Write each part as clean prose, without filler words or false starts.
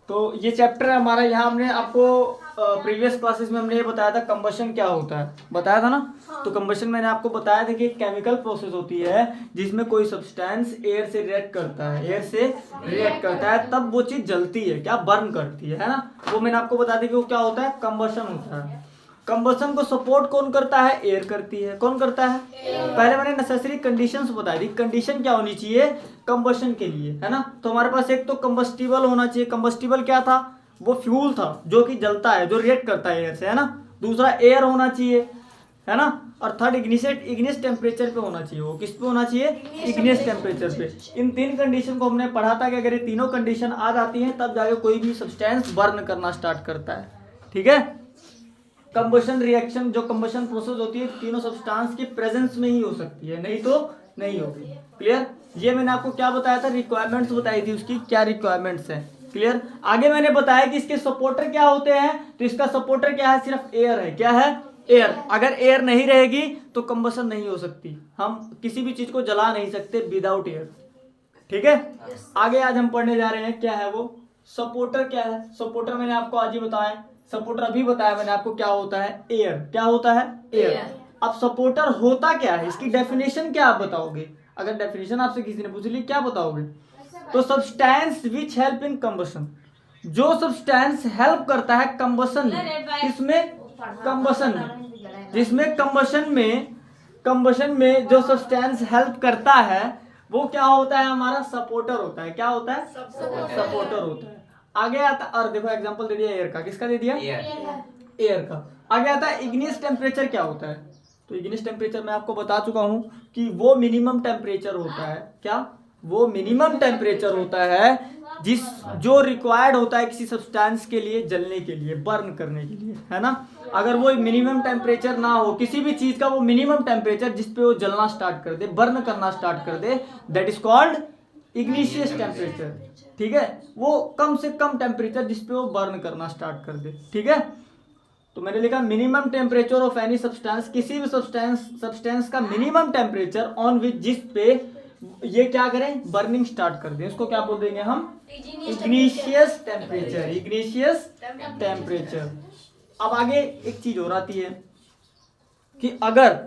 तो ये चैप्टर है हमारा। यहाँ हमने आपको प्रीवियस क्लासेस में हमने ये बताया था कंबशन क्या होता है, बताया था ना। तो कंबशन मैंने आपको बताया था कि एक केमिकल प्रोसेस होती है जिसमें कोई सब्सटेंस एयर से रिएक्ट करता है, एयर से रिएक्ट करता है तब वो चीज़ जलती है, क्या बर्न करती है ना। वो मैंने आपको बता दिया कि वो क्या होता है, कंबशन होता है। कंबशन को सपोर्ट कौन करता है, एयर करती है। कौन करता है? पहले मैंने नेसेसरी कंडीशंस बता दी, कंडीशन क्या होनी चाहिए कंबशन के लिए, है ना। तो हमारे पास एक तो कंबस्टिबल होना चाहिए। कंबस्टिबल क्या था, वो फ्यूल था जो कि जलता है, जो रिएक्ट करता है एयर से, है ना। दूसरा एयर होना चाहिए, है ना। और थर्ड इग्निस टेम्परेचर पे होना चाहिए। वो किस पे होना चाहिए, इग्निस टेम्परेचर पे। इन तीन कंडीशन को हमने पढ़ा था कि अगर ये तीनों कंडीशन आ जाती हैं तब जाके कोई भी सब्सटेंस बर्न करना स्टार्ट करता है, ठीक है। कंबशन रिएक्शन, जो कंबशन प्रोसेस होती है तीनों सब्सटेंस के प्रेजेंस में ही हो सकती है, नहीं तो नहीं होगी। क्लियर। ये मैंने आपको क्या बताया था, रिक्वायरमेंट्स बताई थी उसकी, क्या रिक्वायरमेंट्स है। क्लियर। आगे मैंने बताया कि इसके सपोर्टर क्या होते हैं, तो इसका सपोर्टर क्या है, सिर्फ एयर है। क्या है, एयर। अगर एयर नहीं रहेगी तो कंबशन नहीं हो सकती, हम किसी भी चीज को जला नहीं सकते विदाउट एयर, ठीक है। आगे आज हम पढ़ने जा रहे हैं क्या है वो सपोर्टर। क्या है सपोर्टर, मैंने आपको आज ही बताया। सपोर्टर अभी बताया मैंने आपको क्या होता है, एयर। क्या होता है, एयर। अब सपोर्टर होता क्या है, इसकी डेफिनेशन क्या आप बताओगे। अगर डेफिनेशन आपसे किसी ने पूछ ली क्या बताओगे, तो substance which help in combustion, जो सब्सटेंस हेल्प करता है कंबशन में। किसमें, कंबशन में। जिसमें कंबशन में जो सब्सटेंस हेल्प करता है वो क्या होता है, हमारा सपोर्टर होता है। क्या होता है, सपोर्टर होता है। आगे आता, और देखो एग्जांपल दे दिया एयर का, किसका दे दिया, एयर का। आगे आता है इग्निस टेम्परेचर क्या होता है। तो इग्निस टेम्परेचर मैं आपको बता चुका हूं कि वो मिनिमम टेम्परेचर होता है। क्या, वो मिनिमम टेम्परेचर होता है जिस जो रिक्वायर्ड होता है किसी सब्सटेंस के लिए जलने के लिए, बर्न करने के लिए, है ना। अगर वो मिनिमम टेम्परेचर ना हो किसी भी चीज का, वो मिनिमम टेम्परेचर जिस पे वो जलना स्टार्ट कर दे, बर्न करना स्टार्ट कर दे, that is called ignition temperature, ठीक है। वो कम से कम टेम्परेचर जिस पे वो बर्न करना स्टार्ट कर दे, ठीक है। तो मैंने लिखा minimum temperature of any substance, किसी भी सब्सटेंस का मिनिमम टेम्परेचर ऑन विच जिस पे ये क्या करें, बर्निंग स्टार्ट कर दें, उसको क्या बोल देंगे हम, इग्निशियस टेम्परेचर। Igneous temperature. अब आगे एक चीज और आती है कि अगर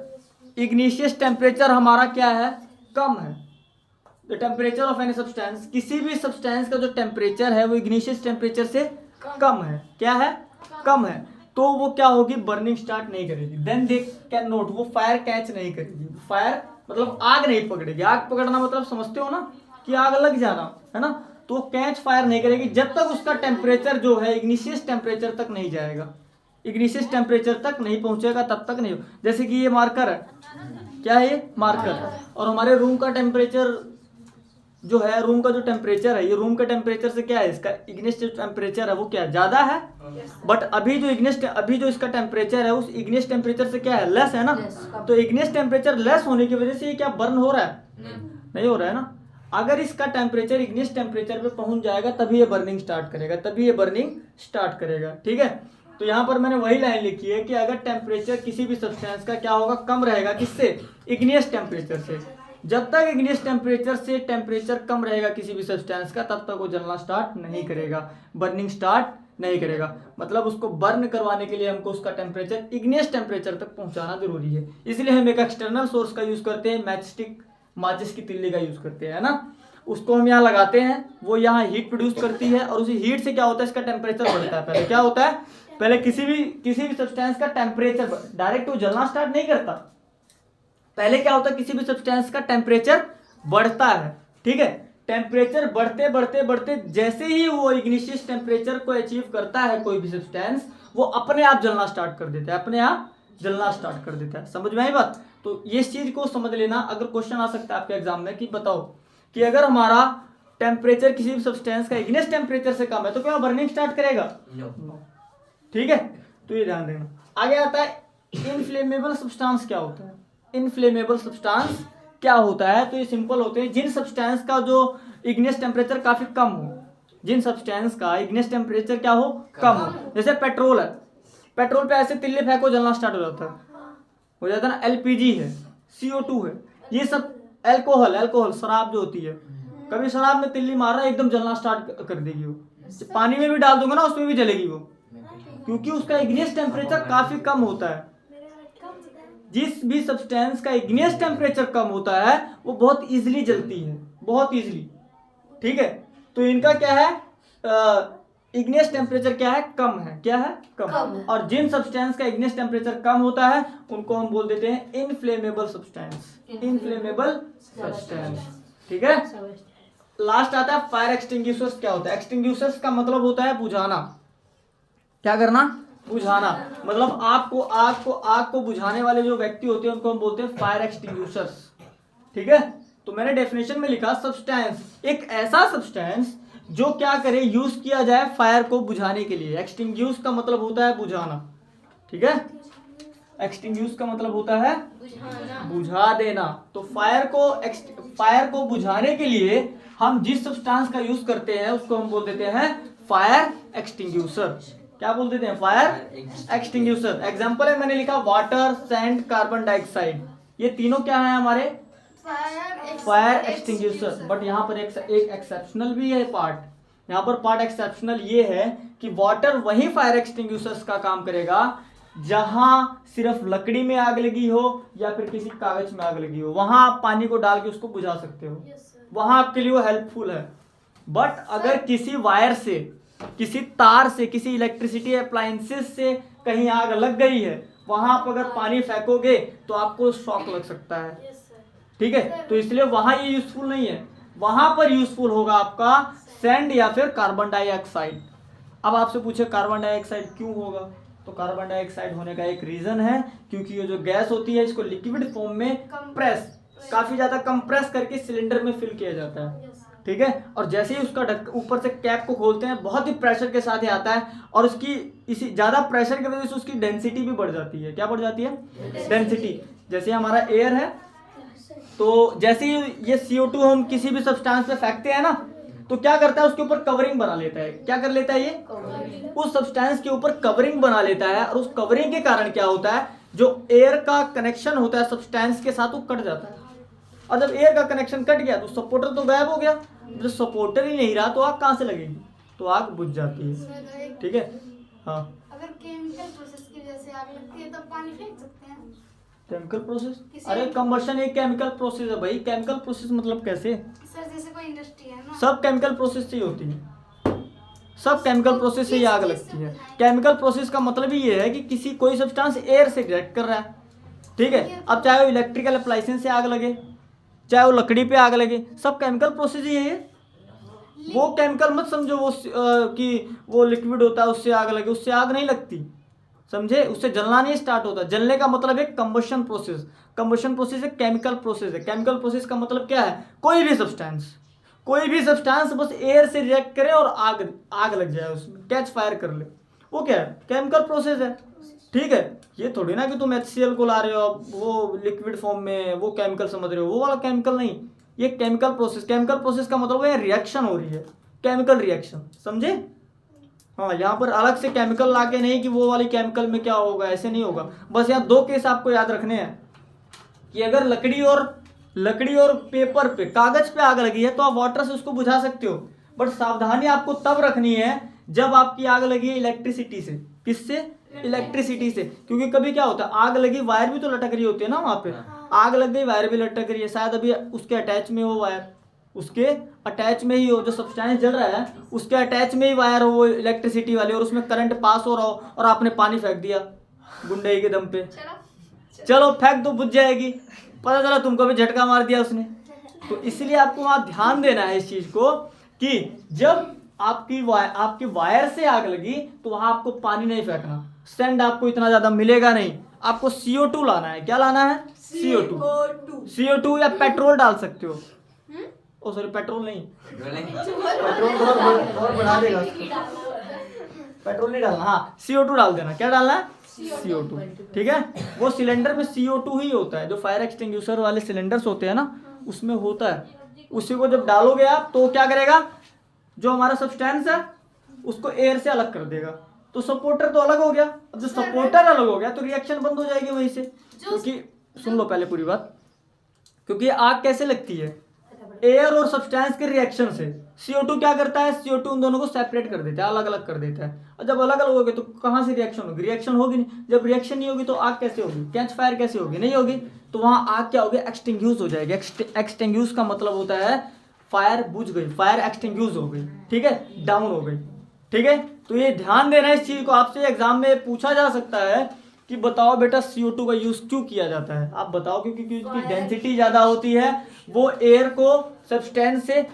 इग्निशियस टेम्परेचर हमारा क्या है, कम है, the temperature of any substance, किसी भी सब्सटेंस का जो टेम्परेचर है वो इग्निशियस टेम्परेचर से कम है। क्या है, कम है। तो वो क्या होगी, बर्निंग स्टार्ट नहीं करेगी। देन दे कैन नोट, वो फायर कैच नहीं करेगी। फायर मतलब आग नहीं पकड़ेगी। आग पकड़ना मतलब समझते हो ना, कि आग लग जाना, है ना। तो कैच फायर नहीं करेगी जब तक उसका टेम्परेचर जो है इग्निशियस टेम्परेचर तक नहीं जाएगा, इग्निशियस टेम्परेचर तक नहीं पहुंचेगा तब तक नहीं। जैसे कि ये मार्कर है, क्या है ये मार्कर, और हमारे रूम का टेम्परेचर जो है, रूम का जो टेम्परेचर है, ये रूम का टेम्परेचर से क्या है, इसका इग्निस टेम्परेचर है वो क्या ज्यादा है। बट अभी जो इसका टेम्परेचर है उस इग्निस टेम्परेचर से क्या है, लेस है ना। तो इग्निस टेम्परेचर लेस होने की वजह से ये क्या बर्न हो रहा है, नहीं हो रहा है ना। अगर इसका टेम्परेचर इग्निस टेम्परेचर पे पहुंच जाएगा तभी ये बर्निंग स्टार्ट करेगा, तभी ये बर्निंग स्टार्ट करेगा, ठीक है। तो यहाँ पर मैंने वही लाइन लिखी है कि अगर टेम्परेचर किसी भी सब्सटेंस का क्या होगा, कम रहेगा, किससे, इग्नियस टेम्परेचर से। जब तक इग्नियस टेम्परेचर से टेम्परेचर कम रहेगा किसी भी सब्सटेंस का, तब तक वो जलना स्टार्ट नहीं करेगा, बर्निंग स्टार्ट नहीं करेगा। मतलब उसको बर्न करवाने के लिए हमको उसका टेम्परेचर इग्नियस टेम्परेचर तक पहुंचाना जरूरी है। इसलिए हम एक एक्सटर्नल सोर्स का यूज करते हैं, मैचस्टिक, माचिस की तिल्ली का यूज करते हैं ना। उसको हम यहाँ लगाते हैं, वो यहाँ हीट प्रोड्यूस करती है, और उसी हीट से क्या होता है, इसका टेम्परेचर बढ़ता है। पहले क्या होता है, पहले किसी भी सब्सटेंस का टेम्परेचर डायरेक्ट वो जलना स्टार्ट नहीं करता। पहले क्या होता है, किसी भी सब्सटेंस का टेम्परेचर बढ़ता है, ठीक है। टेम्परेचर बढ़ते बढ़ते बढ़ते जैसे ही वो इग्निशियस टेम्परेचर को अचीव करता है कोई भी सब्सटेंस, वो अपने आप जलना स्टार्ट कर देता है, अपने आप जलना स्टार्ट कर देता है। समझ में आई बात। तो ये चीज को समझ लेना, अगर क्वेश्चन आ सकता है आपके एग्जाम में कि बताओ कि अगर हमारा टेम्परेचर किसी भी सब्सटेंस का इग्नियस टेम्परेचर से कम है तो क्या बर्निंग स्टार्ट करेगा, नो, ठीक है। तो ये ध्यान देना। आगे आता है इनफ्लेमेबल सब्सटेंस क्या होता है। इनफ्लेमेबल सब्सटेंस क्या होता है, तो ये सिंपल होते हैं जिन सब्सटेंस का जो इग्नियस टेम्परेचर काफी कम हो, जिन सब्सटेंस का इग्नियस टेम्परेचर क्या हो, कम हो। जैसे पेट्रोल है, पेट्रोल पे ऐसे तिल्ले फेंको जलना स्टार्ट हो जाता है ना। एलपीजी है, CO2 है, ये सब अल्कोहल शराब जो होती है, कभी शराब में तिल्ली मार रहा है एकदम जलना स्टार्ट कर देगी वो, पानी में भी डाल दूंगा ना उसमें भी जलेगी वो, क्योंकि उसका इग्नियस टेम्परेचर काफी कम होता है। जिस भी सब्सटेंस का इग्नियस टेम्परेचर कम होता है वो बहुत इजीली जलती है, बहुत इजीली। ठीक है, तो इनका क्या है, इग्नियस टेम्परेचर क्या है, कम है। क्या है, कम। और जिन सब्सटेंस का इग्नियस टेम्परेचर कम होता है उनको हम बोल देते हैं इनफ्लेमेबल सब्सटेंस, इनफ्लेमेबल सब्सटेंस। ठीक है, लास्ट आता है फायर एक्सटिंग्विशर्स। क्या होता है, एक्सटिंग्विशर्स का मतलब होता है बुझाना। क्या करना, बुझाना। मतलब आग को बुझाने वाले जो व्यक्ति होते हैं उनको हम बोलते हैं फायर एक्सटिंग्विशर्स। ठीक है, तो मैंने डेफिनेशन में लिखा सब्सटेंस, एक ऐसा सब्सटेंस जो क्या करे, यूज किया जाए फायर को बुझाने के लिए। एक्सटिंग्विश का मतलब होता है बुझाना। ठीक है, एक्सटिंग्विश का मतलब होता है बुझा देना। तो फायर को बुझाने के लिए हम जिस सब्सटेंस का यूज करते हैं उसको हम बोल देते हैं फायर एक्सटिंग्विशर। क्या बोल देते हैं, फायर एक्सटिंग्विशर। एग्जांपल है, मैंने लिखा वाटर, सैंड, कार्बन डाइऑक्साइड, ये तीनों क्या है हमारे फायर एक्सटिंग्विशर। बट यहाँ पर एक एक्सेप्शनल भी है पार्ट। यहाँ पर पार्ट एक्सेप्शनल ये है कि वाटर वही फायर एक्सटिंग्विशर्स का काम करेगा जहां सिर्फ लकड़ी में आग लगी हो या फिर किसी कागज में आग लगी हो, वहां आप पानी को डाल के उसको बुझा सकते हो, वहां आपके लिए वो हेल्पफुल है। बट अगर किसी वायर से, किसी तार से, किसी इलेक्ट्रिसिटी अप्लायंसेस से कहीं आग लग गई है, वहां आप अगर पानी फेंकोगे तो आपको शॉक लग सकता है। ठीक है, तो इसलिए वहां ये यूजफुल नहीं है। वहां पर यूजफुल होगा आपका सैंड या फिर कार्बन डाइऑक्साइड। अब आपसे पूछे कार्बन डाइऑक्साइड क्यों होगा, तो कार्बन डाइऑक्साइड होने का एक रीजन है क्योंकि ये जो गैस होती है इसको लिक्विड फॉर्म में काफी ज्यादा कंप्रेस करके सिलेंडर में फिल किया जाता है। ठीक है, और जैसे ही उसका ऊपर से कैप को खोलते हैं बहुत ही प्रेशर के साथ ही आता है, और उसकी इसी ज्यादा प्रेशर की वजह से उसकी डेंसिटी भी बढ़ जाती है। क्या बढ़ जाती है, डेंसिटी। जैसे हमारा एयर है, तो जैसे ही ये CO2 हम किसी भी सब्सटेंस पे फेंकते हैं ना, तो क्या करता है, उसके ऊपर कवरिंग बना लेता है। क्या कर लेता है, ये उस सब्सटेंस के ऊपर कवरिंग बना लेता है, और उस कवरिंग के कारण क्या होता है, जो एयर का कनेक्शन होता है सब्सटेंस के साथ वो कट जाता है। और जब एयर का कनेक्शन कट गया तो सपोर्टर तो गायब हो गया। जब सपोर्टर ही नहीं रहा तो आग कहाँ से लगेगी, तो आग बुझ जाती है। ठीक है, हाँ। अगर केमिकल प्रोसेस की वजह से आग लगती है तब पानी फेंक सकते हैं। केमिकल प्रोसेस, अरे कंबशन एक केमिकल प्रोसेस है भाई। केमिकल प्रोसेस मतलब कैसे, सर जैसे कोई इंडस्ट्री है ना, सब केमिकल प्रोसेस से ही होती है, सब केमिकल प्रोसेस से ही आग लगती है। केमिकल प्रोसेस का मतलब ही ये है कि कोई सब्सटेंस एयर से रिएक्ट कर रहा है। ठीक है, अब चाहे वो इलेक्ट्रिकल अप्लायंसेस से आग लगे, चाहे वो लकड़ी पे आग लगे, सब केमिकल प्रोसेस ही है। वो केमिकल मत समझो वो कि वो लिक्विड होता है उससे आग लगे, उससे आग नहीं लगती, समझे, उससे जलना नहीं स्टार्ट होता। जलने का मतलब है कंबशन प्रोसेस। कंबशन प्रोसेस एक केमिकल प्रोसेस है। केमिकल प्रोसेस का मतलब क्या है, कोई भी सब्सटेंस बस एयर से रिएक्ट करे और आग लग जाए, उसमें कैच फायर कर ले, वो क्या है, केमिकल प्रोसेस है। ठीक है, ये थोड़ी ना कि तुम HCl को ला रहे हो वो लिक्विड फॉर्म में, वो केमिकल समझ रहे हो, वो वाला केमिकल नहीं, ये केमिकल प्रोसेस। केमिकल प्रोसेस का मतलब है रिएक्शन हो रही है, केमिकल रिएक्शन, समझे। हाँ, यहाँ पर अलग से केमिकल लाके नहीं कि वो वाली केमिकल में क्या होगा, ऐसे नहीं होगा। बस यहाँ दो केस आपको याद रखने हैं कि अगर लकड़ी और पेपर पे, कागज पे आग लगी है तो आप वाटर से उसको बुझा सकते हो, बट सावधानी आपको तब रखनी है जब आपकी आग लगी है इलेक्ट्रिसिटी से। किससे, इलेक्ट्रिसिटी से। क्योंकि कभी क्या होता है, आग लगी, वायर भी तो लटक रही होती है ना, वहां पे आग लग गई, वायर भी लटक रही है, शायद अभी उसके अटैच में वो वायर, उसके अटैच में ही हो, जो सब्सटेंस जल रहा है उसके अटैच में ही वायर हो वो इलेक्ट्रिसिटी वाली, और उसमें करंट पास हो रहा हो, और आपने पानी फेंक दिया गुंडे के दम पे, चलो फेंक दो, बुझ जाएगी, पता चला तुमको भी झटका मार दिया उसने। तो इसलिए आपको वहां ध्यान देना है इस चीज को कि जब आपकी वायर से आग लगी तो वहां आपको पानी नहीं फेंकना, सैंड आपको इतना ज्यादा मिलेगा नहीं, आपको CO2 लाना है। क्या लाना है, CO2 या पेट्रोल डाल सकते हो। ओ सॉरी, पेट्रोल नहीं, पेट्रोल बहुत बढ़ा देगा, पेट्रोल नहीं डालना, हाँ CO2 डाल देना। क्या डालना है, CO2। ठीक है, वो सिलेंडर में CO2 ही होता है, जो फायर एक्सटिंग्विशर वाले सिलेंडर्स होते हैं ना उसमें होता है। उसी को जब डालोगे आप तो क्या करेगा, जो हमारा सब्सटेंस है उसको एयर से अलग कर देगा, तो सपोर्टर तो अलग हो गया। अब जो सपोर्टर अलग हो गया तो रिएक्शन बंद हो जाएगी वहीं से। क्योंकि सुन लो पहले पूरी बात, क्योंकि आग कैसे लगती है, एयर और सब्सटेंस के रिएक्शन से CO2 क्या करता है, CO2 उन दोनों को सेपरेट कर देता है, अलग अलग कर देता है। और जब अलग अलग होगे तो कहाँ से रिएक्शन होगी, रिएक्शन होगी नहीं। जब रिएक्शन नहीं होगी तो आग कैसे होगी, कैच फायर कैसे होगी, नहीं होगी। तो वहाँ आग क्या होगी, एक्सटिंग्यूज हो जाएगी। एक्सटिंग्यूज का मतलब होता है फायर बुझ गई, फायर एक्सटिंग्यूज हो गई, ठीक है, डाउन हो गई, ठीक है। तो ये ध्यान देना इस चीज को, आपसे एग्जाम में पूछा जा सकता है कि बताओ बेटा CO2 का यूज क्यों किया जाता है, आप बताओ। क्योंकि उसकी डेंसिटी ज्यादा होती है, वो एयर को सब्सटेंस से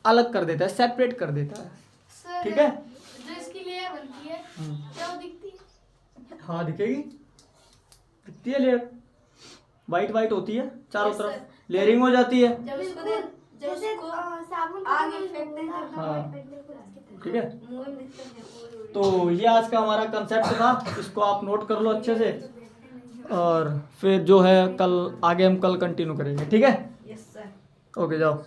अलग कर देता है, सेपरेट कर देता है, सर ठीक है। जो इसकी लेयर बनती है क्या वो दिखती है? हाँ दिखेगी, दिखती है लेयर, वाइट वाइट होती है चारों Yes, तरफ, sir. लेयरिंग हो जाती है, जब उसको जब जैसे उसको साबुन आगे फेंकते हैं हाँ ठीक है। मुंह में दिखता है। तो ये आज का हमारा कंसेप्ट था, इसको आप नोट कर लो अच्छे से, और फिर जो है कल आगे हम कल कंटिन्यू करेंगे, ठीक है। Yes sir. ओके जाओ।